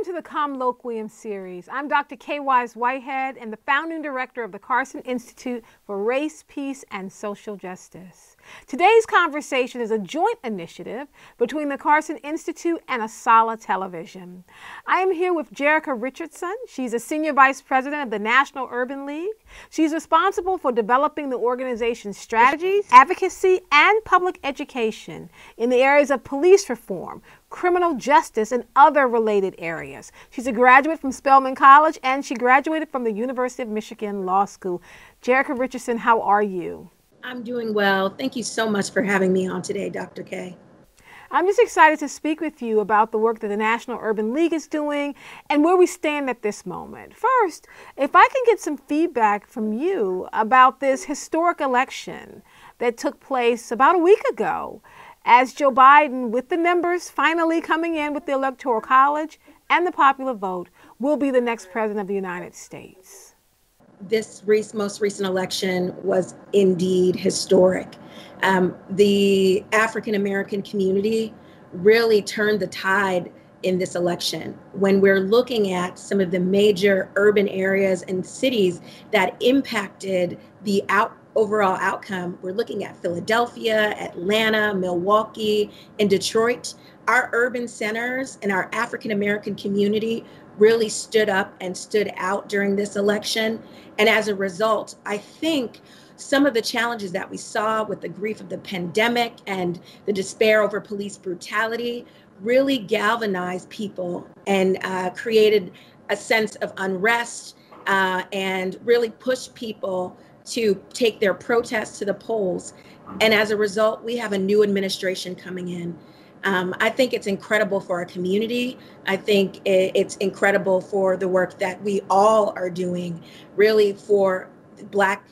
to the Comloquium series. I'm Dr. KAYE Whitehead and the founding director of the KARSON Institute for Race, Peace, and Social Justice. Today's conversation is a joint initiative between the KARSON Institute and Asala Television. I am here with Jerika Richardson. She's a senior vice president of the National Urban League. She's responsible for developing the organization's strategies, advocacy, and public education in the areas of police reform, criminal justice, and other related areas. She's a graduate from Spelman College, and she graduated from the University of Michigan Law School. Jerika Richardson, how are you? I'm doing well. Thank you so much for having me on today, Dr. K. I'm just excited to speak with you about the work that the National Urban League is doing and where we stand at this moment. First, if I can get some feedback from you about this historic election that took place about a week ago, as Joe Biden, with the numbers finally coming in with the Electoral College and the popular vote, will be the next president of the United States. This most recent election was indeed historic. The AfricanAmerican community really turned the tide in this election. When we're looking at some of the major urban areas and cities that impacted the overall outcome, we're looking at Philadelphia, Atlanta, Milwaukee, and Detroit. Our urban centers and our African-American community really stood up and stood out during this election. And as a result, I think some of the challenges that we saw with the grief of the pandemic and the despair over police brutality really galvanized people and created a sense of unrest and really pushed people to take their protests to the polls. And as a result, we have a new administration coming in. I think it's incredible for our community. I think it's incredible for the work that we all are doing, really for the Black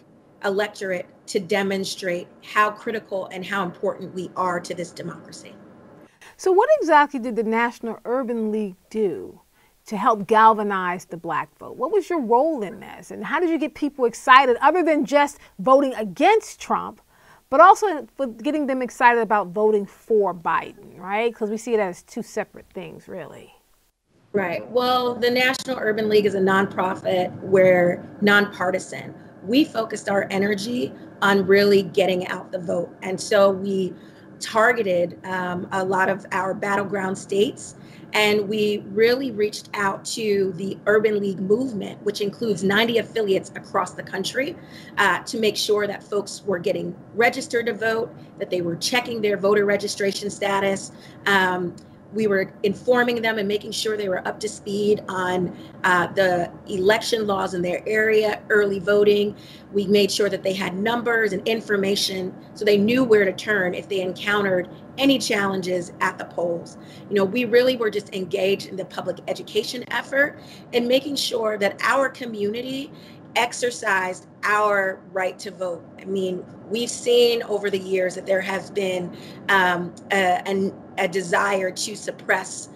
electorate to demonstrate how critical and how important we are to this democracy. So what exactly did the National Urban League do to help galvanize the Black vote? What was your role in this? And how did you get people excited, other than just voting against Trump, but also for getting them excited about voting for Biden, right? Because we see it as two separate things, really. Right. Well, the National Urban League is a nonprofit. We're nonpartisan. We focused our energy on really getting out the vote. And so we targeted a lot of our battleground states. And we really reached out to the Urban League movement, which includes 90 affiliates across the country, to make sure that folks were getting registered to vote, that they were checking their voter registration status. We were informing them and making sure they were up to speed on the election laws in their area, early voting. We made sure that they had numbers and information so they knew where to turn if they encountered any challenges at the polls. You know, we really were just engaged in the public education effort and making sure that our community exercised our right to vote. I mean, we've seen over the years that there has been a desire to suppress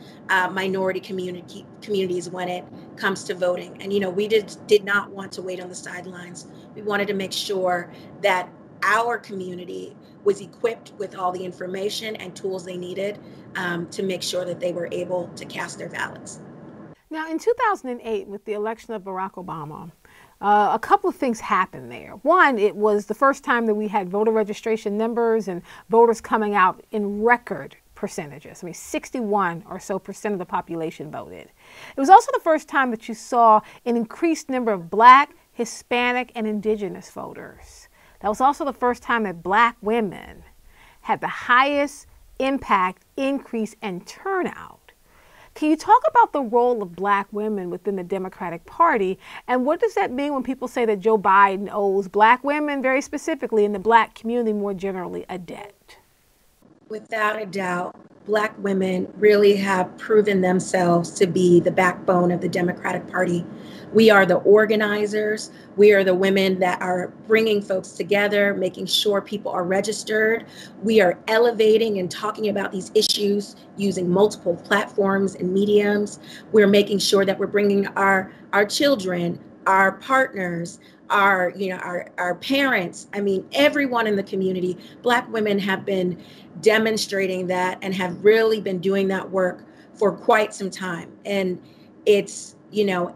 minority communities when it comes to voting. And, you know, we did not want to wait on the sidelines. We wanted to make sure that our community was equipped with all the information and tools they needed to make sure that they were able to cast their ballots. Now, in 2008, with the election of Barack Obama, a couple of things happened there. One, it was the first time that we had voter registration numbers and voters coming out in record percentages. I mean, 61% or so of the population voted. It was also the first time that you saw an increased number of Black, Hispanic, and Indigenous voters. That was also the first time that Black women had the highest impact, increase, and turnout. Can you talk about the role of Black women within the Democratic Party, and what does that mean when people say that Joe Biden owes Black women, very specifically, and the Black community more generally, a debt? Without a doubt, Black women really have proven themselves to be the backbone of the Democratic Party. We are the organizers. We are the women that are bringing folks together, making sure people are registered. We are elevating and talking about these issues using multiple platforms and mediums. We're making sure that we're bringing our children, our partners, our parents, I mean, everyone in the community. Black women have been demonstrating that and have really been doing that work for quite some time. And it's,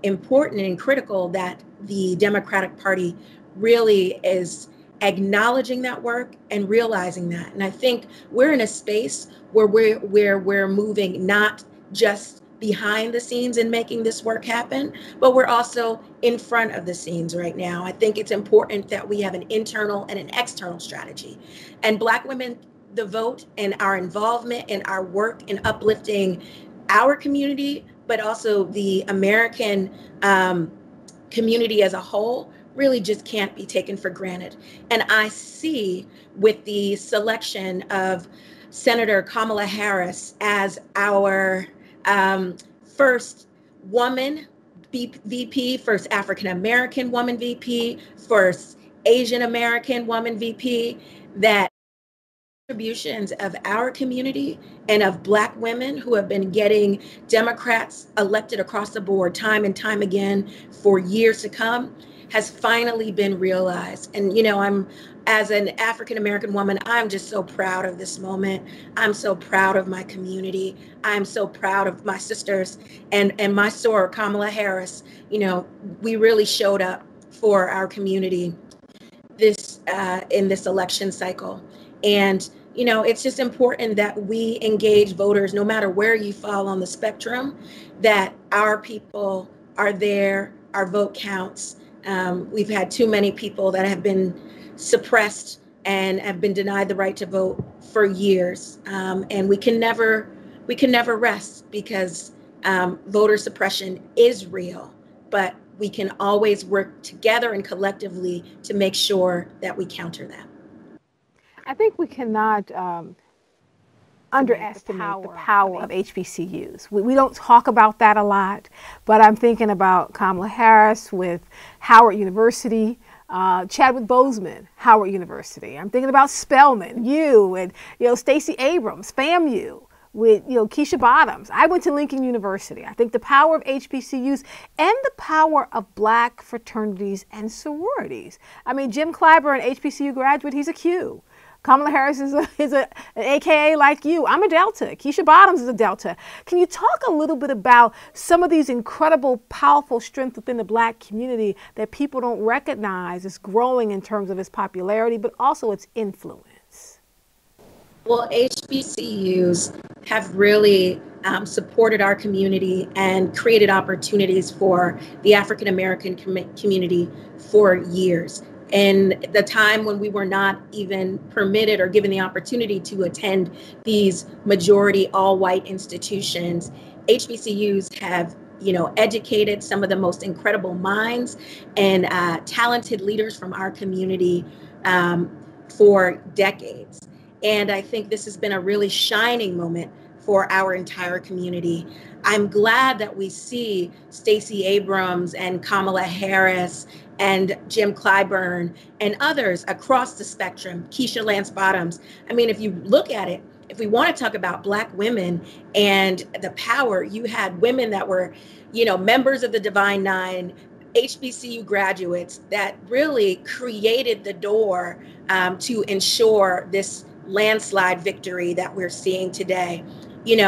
important and critical that the Democratic Party really is acknowledging that work and realizing that. And I think we're in a space where we're moving not just behind the scenes and making this work happen, but we're also in front of the scenes right now. I think it's important that we have an internal and an external strategy. And Black women, the vote and our involvement in our work in uplifting our community, but also the American community as a whole, really just can't be taken for granted. And I see with the selection of Senator Kamala Harris as our first woman VP, first African American woman VP, first Asian American woman VP, that contributions of our community and of Black women who have been getting Democrats elected across the board time and time again for years to come has finally been realized. And, I'm, as an African American woman, I'm just so proud of this moment. I'm so proud of my community. I'm so proud of my sisters and my soror, Kamala Harris. We really showed up for our community this in this election cycle. And it's just important that we engage voters, no matter where you fall on the spectrum, that our people are there, our vote counts. We've had too many people that have been suppressed and have been denied the right to vote for years. And we can never rest, because voter suppression is real, but we can always work together and collectively to make sure that we counter that. I think we cannot underestimate the power of HBCUs. We don't talk about that a lot, but I'm thinking about Kamala Harris with Howard University, Chadwick Boseman, Howard University. I'm thinking about Spelman, you, and Stacey Abrams, FAMU, with Keisha Bottoms. I went to Lincoln University. I think the power of HBCUs and the power of Black fraternities and sororities. I mean, Jim Clyburn, HBCU graduate, he's a Q. Kamala Harris is an AKA like you. I'm a Delta. Keisha Bottoms is a Delta. Can you talk a little bit about some of these incredible, powerful strengths within the Black community that people don't recognize is growing in terms of its popularity, but also its influence? Well, HBCUs have really supported our community and created opportunities for the African American community for years. In the time when we were not even permitted or given the opportunity to attend these majority all-white institutions, HBCUs have educated some of the most incredible minds and talented leaders from our community for decades. And I think this has been a really shining moment for our entire community. I'm glad that we see Stacey Abrams and Kamala Harris and Jim Clyburn and others across the spectrum, Keisha Lance Bottoms. I mean, if you look at it, if we want to talk about Black women and the power, you had women that were, members of the Divine Nine, HBCU graduates that really created the door to ensure this landslide victory that we're seeing today.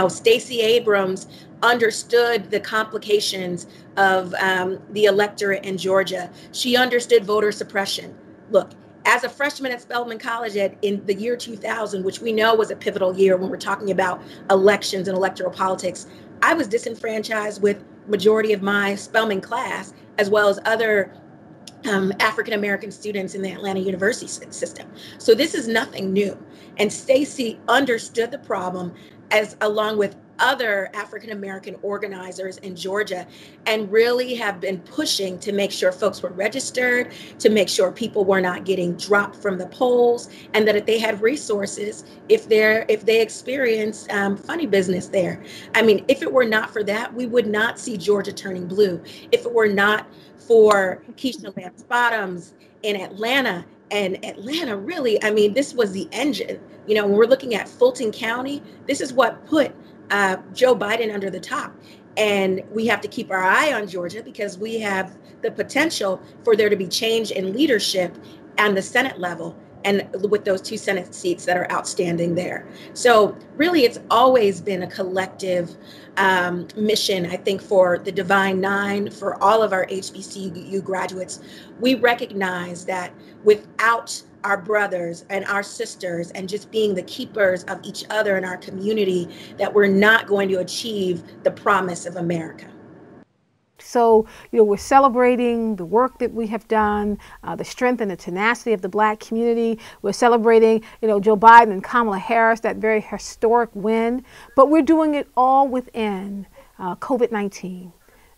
Stacey Abrams understood the complications of the electorate in Georgia. She understood voter suppression. Look, as a freshman at Spelman College in the year 2000, which we know was a pivotal year when we're talking about elections and electoral politics, I was disenfranchised with majority of my Spelman class, as well as other African American students in the Atlanta University system. So this is nothing new. And Stacey understood the problem, as along with other African American organizers in Georgia, and really have been pushing to make sure folks were registered, to make sure people were not getting dropped from the polls, and that if they had resources, if they experienced funny business there. I mean, if it were not for that, we would not see Georgia turning blue. If it were not for Keisha Lance Bottoms in Atlanta, and Atlanta really, I mean, this was the engine. When we're looking at Fulton County, this is what put Joe Biden under the top. And we have to keep our eye on Georgia, because we have the potential for there to be change in leadership on the Senate level. and with those 2 Senate seats that are outstanding there. So really, it's always been a collective mission, I think, for the Divine Nine, for all of our HBCU graduates. We recognize that without our brothers and our sisters and just being the keepers of each other in our community, that we're not going to achieve the promise of America. So, we're celebrating the work that we have done, the strength and the tenacity of the Black community. We're celebrating, Joe Biden and Kamala Harris, that very historic win. But we're doing it all within COVID-19,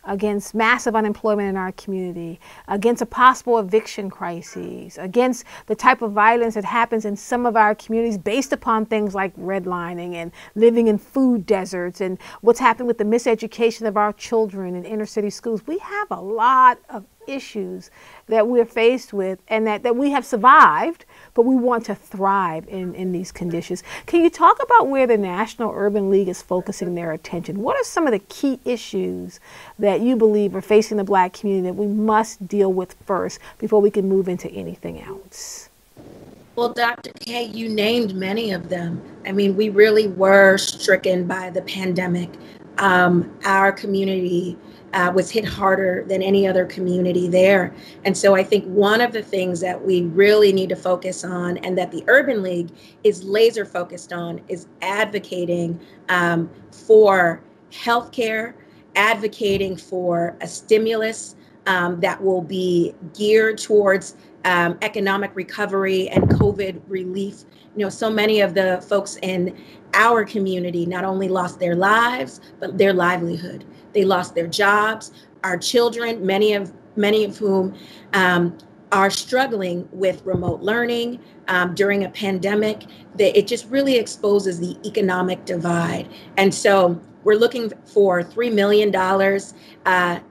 against massive unemployment in our community, against a possible eviction crisis, against the type of violence that happens in some of our communities based upon things like redlining and living in food deserts, and what's happened with the miseducation of our children in inner city schools. We have a lot of issues that we're faced with, and that we have survived, but we want to thrive in these conditions. Can you talk about where the National Urban League is focusing their attention? What are some of the key issues that you believe are facing the Black community that we must deal with first before we can move into anything else? Well, Dr. K, you named many of them. I mean, we really were stricken by the pandemic. Our community was hit harder than any other community there. And so I think one of the things that we really need to focus on, and that the Urban League is laser focused on, is advocating for healthcare, advocating for a stimulus that will be geared towards economic recovery and COVID relief. So many of the folks in our community not only lost their lives, but their livelihood. They lost their jobs. Our children, many of whom are struggling with remote learning during a pandemic. It just really exposes the economic divide. And so we're looking for $3 million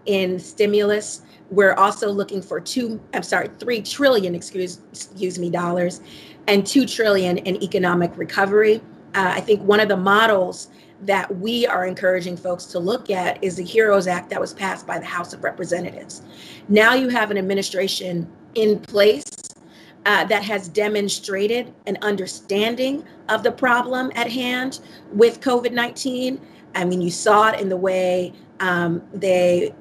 in stimulus. We're also looking for $3 trillion, dollars, and $2 trillion in economic recovery. I think one of the models that we are encouraging folks to look at is the HEROES Act that was passed by the House of Representatives. Now you have an administration in place that has demonstrated an understanding of the problem at hand with COVID-19. I mean, you saw it in the way they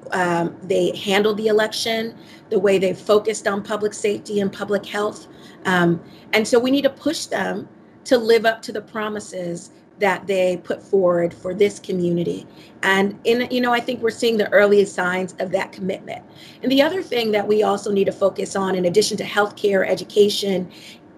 handled the election, the way they focused on public safety and public health. And so we need to push them to live up to the promises that they put forward for this community. And I think we're seeing the earliest signs of that commitment. And the other thing that we also need to focus on, in addition to healthcare, education,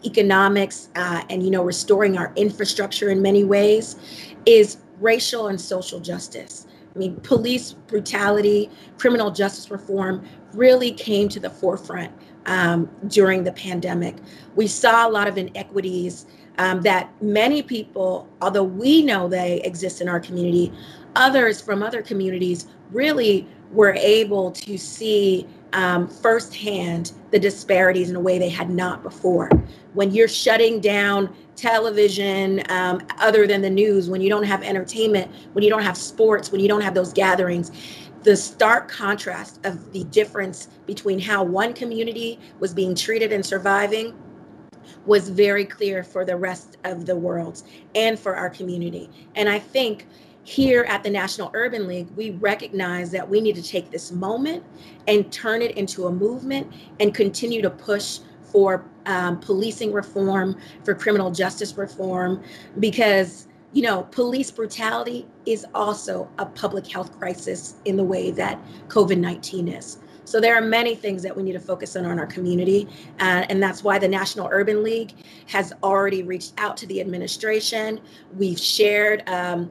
economics, and restoring our infrastructure in many ways, is racial and social justice. I mean, police brutality, criminal justice reform really came to the forefront during the pandemic. We saw a lot of inequities that many people, although we know they exist in our community, others from other communities really were able to see firsthand the disparities in a way they had not before. When you're shutting down television, other than the news, when you don't have entertainment, when you don't have sports, when you don't have those gatherings, the stark contrast of the difference between how one community was being treated and surviving was very clear for the rest of the world and for our community. And I think here at the National Urban League, we recognize that we need to take this moment and turn it into a movement and continue to push for policing reform, for criminal justice reform, because police brutality is also a public health crisis in the way that COVID-19 is. So there are many things that we need to focus on our community. And that's why the National Urban League has already reached out to the administration. We've shared an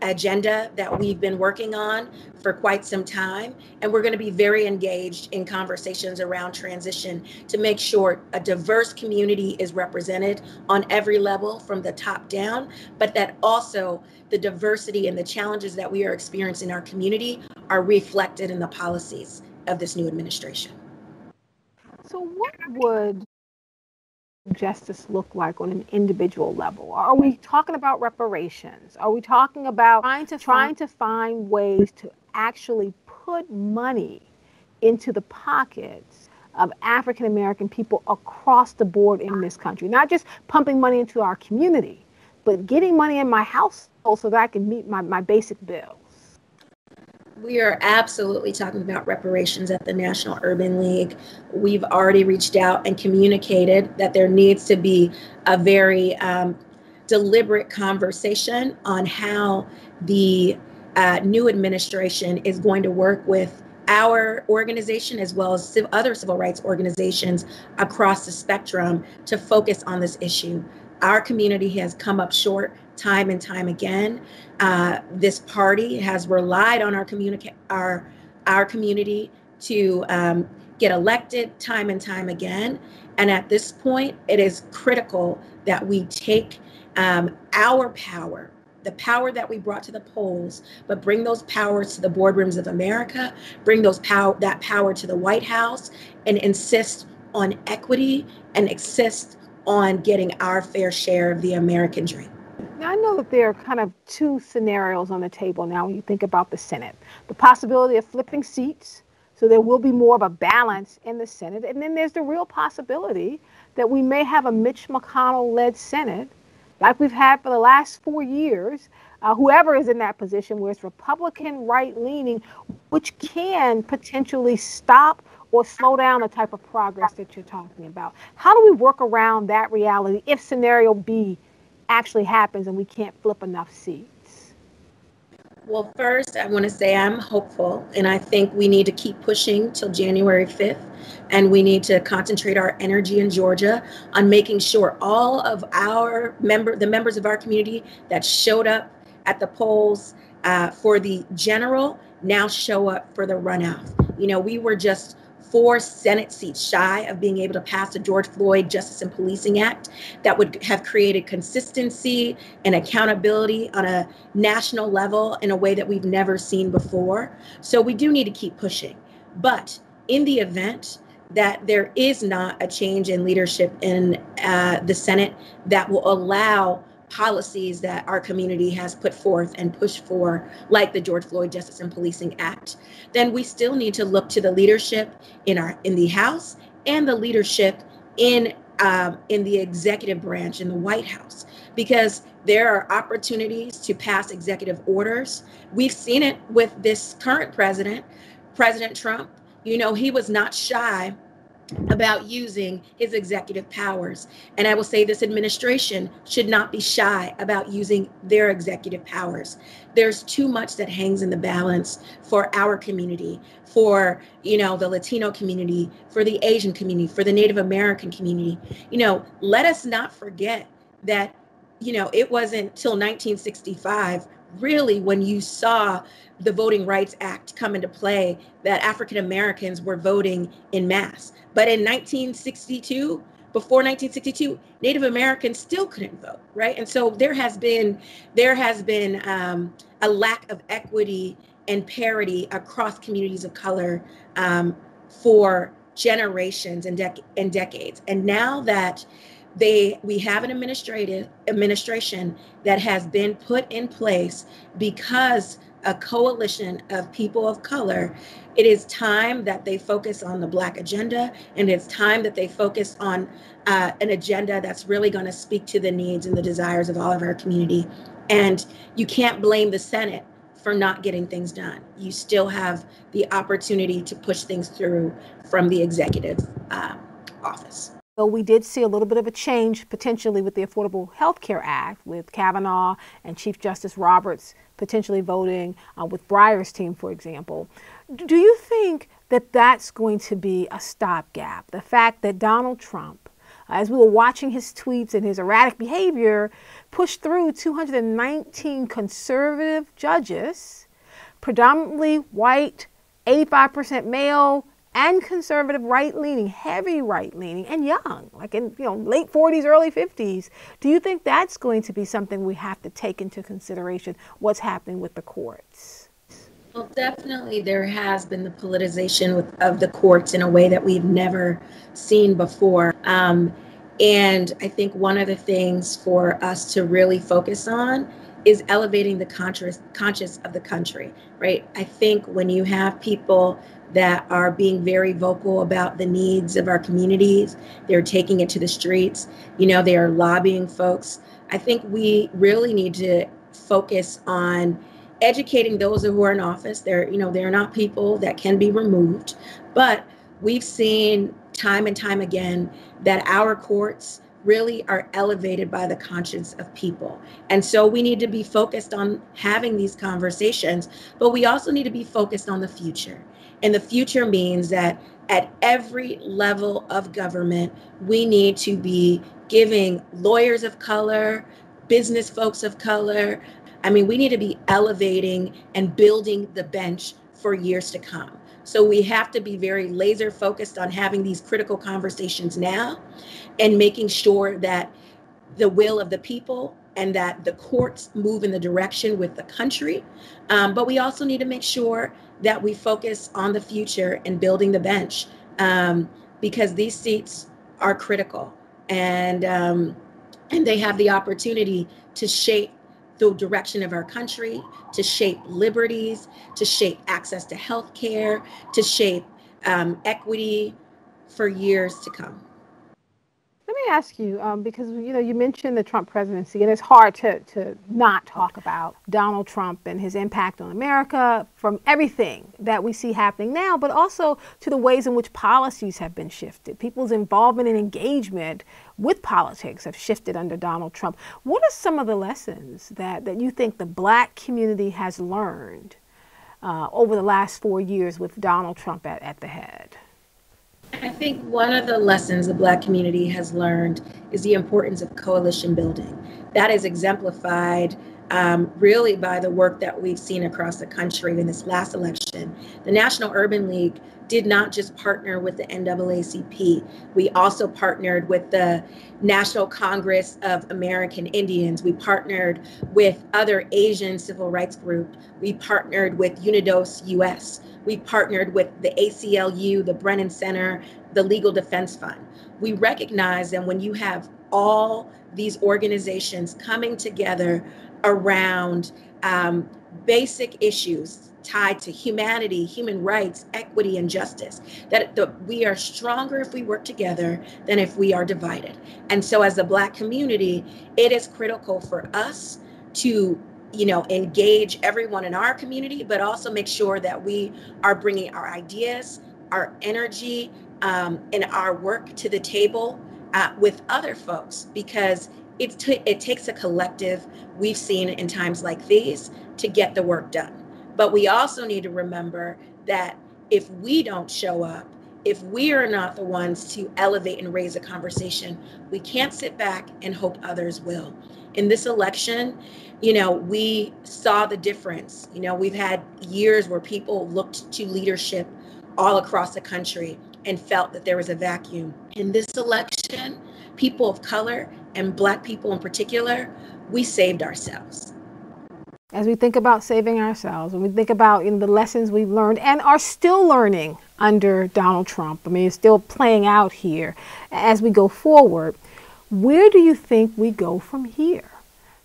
agenda that we've been working on for quite some time. And we're going to be very engaged in conversations around transition to make sure a diverse community is represented on every level from the top down, but that also the diversity and the challenges that we are experiencing in our community are reflected in the policies of this new administration. So what would justice look like on an individual level? Are we talking about reparations? Are we talking about trying to find ways to actually put money into the pockets of African American people across the board in this country, not just pumping money into our community, but getting money in my household so that I can meet my basic bills. We are absolutely talking about reparations at the National Urban League. We've already reached out and communicated that there needs to be a very deliberate conversation on how the new administration is going to work with our organization as well as other civil rights organizations across the spectrum to focus on this issue. Our community has come up short time and time again. This party has relied on our community to get elected time and time again. And at this point, it is critical that we take our power, the power that we brought to the polls, but bring those powers to the boardrooms of America, bring that power to the White House, and insist on equity and insist on getting our fair share of the American dream. Now, I know that there are kind of two scenarios on the table now when you think about the Senate. The possibility of flipping seats, so there will be more of a balance in the Senate. And then there's the real possibility that we may have a Mitch McConnell-led Senate, like we've had for the last 4 years, whoever is in that position where it's Republican right-leaning, which can potentially stop or slow down the type of progress that you're talking about. How do we work around that reality if scenario B actually happens and we can't flip enough seats? Well, first, I want to say I'm hopeful, and I think we need to keep pushing till January 5th, and we need to concentrate our energy in Georgia on making sure all of the members of our community that showed up at the polls for the general now show up for the runoff. You know, we were just 4 Senate seats shy of being able to pass the George Floyd Justice and Policing Act that would have created consistency and accountability on a national level in a way that we've never seen before. So we do need to keep pushing. But in the event that there is not a change in leadership in the Senate that will allow policies that our community has put forth and pushed for, like the George Floyd Justice and Policing Act, then we still need to look to the leadership in the House and the leadership in the executive branch in the White House, because there are opportunities to pass executive orders. We've seen it with this current president, President Trump. You know, he was not shy about using his executive powers. And I will say this administration should not be shy about using their executive powers. There's too much that hangs in the balance for our community, for, you know, the Latino community, for the Asian community, for the Native American community. You know, let us not forget that, you know, it wasn't till 1965 really when you saw the Voting Rights Act come into play that African Americans were voting in mass. But in 1962, before 1962, Native Americans still couldn't vote, right? And so there has been a lack of equity and parity across communities of color for generations and decades. And now that we have an administration that has been put in place because a coalition of people of color, it is time that they focus on the Black agenda, and it's time that they focus on an agenda that's really going to speak to the needs and the desires of all of our community. And you can't blame the Senate for not getting things done. You still have the opportunity to push things through from the executive office. So we did see a little bit of a change potentially with the Affordable Health Care Act, with Kavanaugh and Chief Justice Roberts potentially voting with Breyer's team, for example. Do you think that that's going to be a stopgap? The fact that Donald Trump, as we were watching his tweets and his erratic behavior, pushed through 219 conservative judges, predominantly white, 85% male, and conservative, right-leaning, heavy right-leaning, and young, like in late 40s, early 50s. Do you think that's going to be something we have to take into consideration, what's happening with the courts? Well, definitely there has been the politicization of the courts in a way that we've never seen before. And I think one of the things for us to really focus on is elevating the conscience of the country, right? I think when you have people that are being very vocal about the needs of our communities. They're taking it to the streets. They are lobbying folks. I think we really need to focus on educating those who are in office. They're not people that can be removed, but we've seen time and time again that our courts really are elevated by the conscience of people. And so we need to be focused on having these conversations, but we also need to be focused on the future. And the future means that at every level of government, we need to be giving lawyers of color, business folks of color, we need to be elevating and building the bench for years to come. So we have to be very laser focused on having these critical conversations now and making sure that the will of the people and that the courts move in the direction with the country. But we also need to make sure that we focus on the future and building the bench, because these seats are critical, and they have the opportunity to shape the direction of our country, to shape liberties, to shape access to health care, to shape equity for years to come. Let me ask you, because you mentioned the Trump presidency, and it's hard to not talk about Donald Trump and his impact on America, from everything that we see happening now, but also to the ways in which policies have been shifted. People's involvement and engagement with politics have shifted under Donald Trump. What are some of the lessons that you think the Black community has learned over the last 4 years with Donald Trump at the head? I think one of the lessons the Black community has learned is the importance of coalition building. That is exemplified really by the work that we've seen across the country in this last election. The National Urban League did not just partner with the NAACP. We also partnered with the National Congress of American Indians. We partnered with other Asian civil rights groups. We partnered with Unidos US. We partnered with the ACLU, the Brennan Center, the Legal Defense Fund. We recognize that when you have all these organizations coming together around basic issues tied to humanity, human rights, equity, and justice, that we are stronger if we work together than if we are divided. And so as a Black community, it is critical for us to engage everyone in our community, but also make sure that we are bringing our ideas, our energy, and our work to the table with other folks, because it takes a collective, we've seen in times like these, to get the work done. But we also need to remember that if we don't show up, if we are not the ones to elevate and raise a conversation, we can't sit back and hope others will. In this election, we saw the difference. We've had years where people looked to leadership all across the country and felt that there was a vacuum. In this election, people of color and Black people in particular, we saved ourselves. As we think about saving ourselves, when we think about the lessons we've learned and are still learning under Donald Trump, it's still playing out here as we go forward, where do you think we go from here?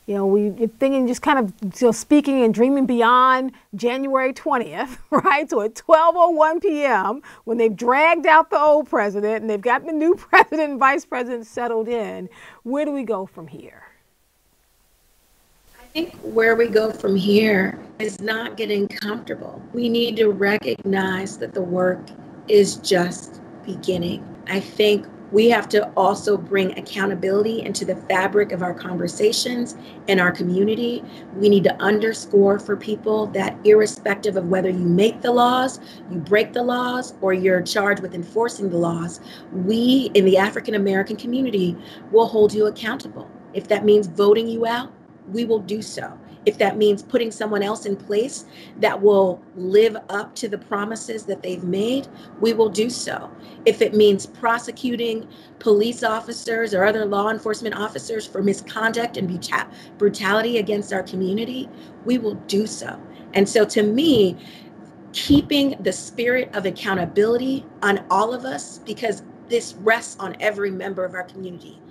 We're thinking, just kind of speaking and dreaming beyond January 20th, right? So at 12:01 p.m., when they've dragged out the old president and they've got the new president and vice president settled in, where do we go from here? I think where we go from here is not getting comfortable. We need to recognize that the work is just beginning. I think we have to also bring accountability into the fabric of our conversations in our community. We need to underscore for people that irrespective of whether you make the laws, you break the laws, or you're charged with enforcing the laws, we in the African American community will hold you accountable. If that means voting you out, we will do so. If that means putting someone else in place that will live up to the promises that they've made, we will do so. If it means prosecuting police officers or other law enforcement officers for misconduct and brutality against our community, we will do so. And so to me, keeping the spirit of accountability on all of us, because this rests on every member of our community.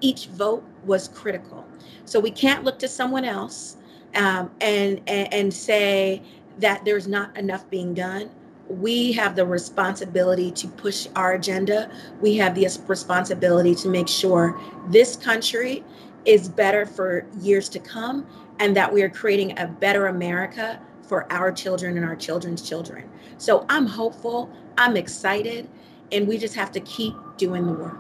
Each vote was critical. So we can't look to someone else and say that there's not enough being done. we have the responsibility to push our agenda. We have the responsibility to make sure this country is better for years to come, and that we are creating a better America for our children and our children's children. So I'm hopeful, I'm excited, and we just have to keep doing the work.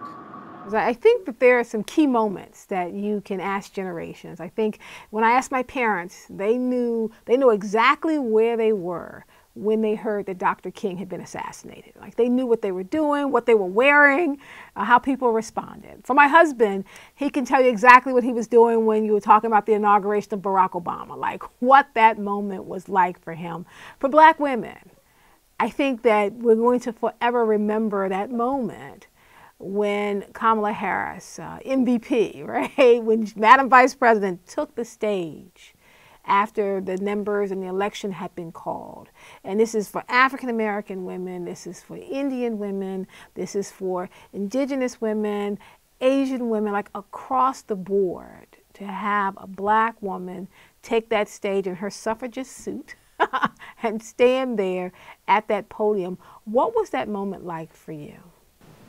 I think that there are some key moments that you can ask generations. I think when I asked my parents, they knew exactly where they were when they heard that Dr. King had been assassinated. Like, they knew what they were doing, what they were wearing, how people responded. For my husband, he can tell you exactly what he was doing when you were talking about the inauguration of Barack Obama, like what that moment was like for him. For Black women, I think that we're going to forever remember that moment when Kamala Harris, MVP, right, when Madam Vice President took the stage after the numbers and the election had been called. And this is for African American women, this is for Indian women, this is for indigenous women, Asian women, like across the board, to have a Black woman take that stage in her suffragist suit and stand there at that podium. What was that moment like for you?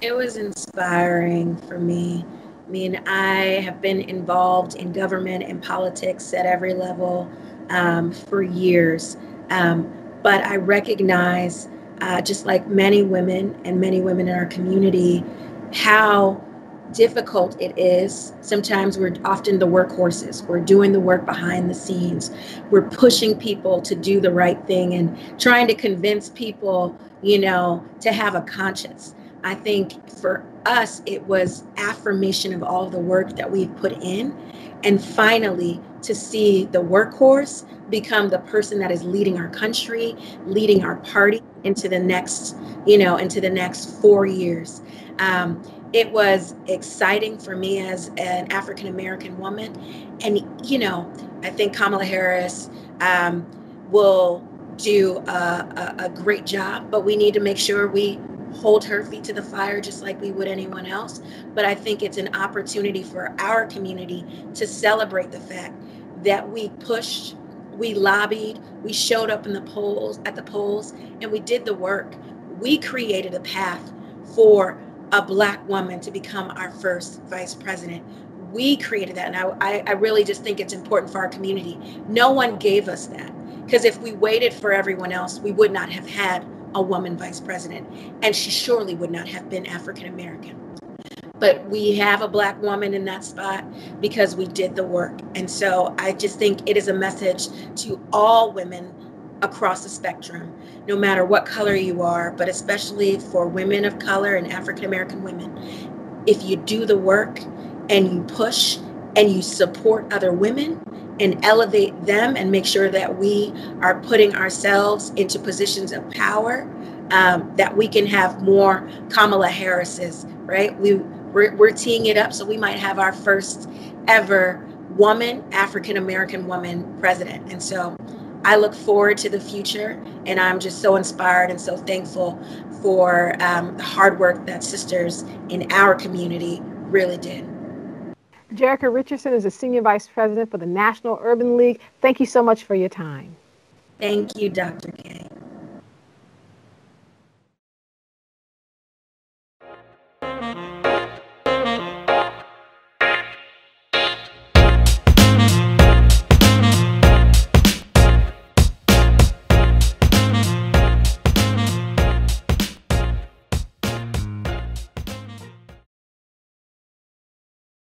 It was inspiring for me. I mean, I have been involved in government and politics at every level for years. But I recognize, just like many women in our community, how difficult it is. Sometimes we're often the workhorses. We're doing the work behind the scenes. We're pushing people to do the right thing and trying to convince people, to have a conscience. I think for us, it was affirmation of all the work that we've put in, and finally to see the workhorse become the person that is leading our country, leading our party into the next, into the next 4 years. It was exciting for me as an African American woman, and I think Kamala Harris will do a great job, but we need to make sure we hold her feet to the fire just like we would anyone else. But I think it's an opportunity for our community to celebrate the fact that we pushed, we lobbied, we showed up at the polls, and we did the work. We created a path for a Black woman to become our first vice president. We created that, and I really just think it's important for our community. No one gave us that, because if we waited for everyone else, we would not have had a woman vice president, and she surely would not have been African American. But we have a Black woman in that spot because we did the work. And so I just think it is a message to all women across the spectrum, no matter what color you are, but especially for women of color and African American women. If you do the work and you push and you support other women and elevate them and make sure that we are putting ourselves into positions of power, that we can have more Kamala Harrises, right? We're teeing it up, so we might have our first ever woman, African American woman president. And so I look forward to the future, and I'm just so inspired and so thankful for the hard work that sisters in our community really did. Jerika Richardson is the Senior Vice President for the National Urban League. Thank you so much for your time. Thank you, Dr. K.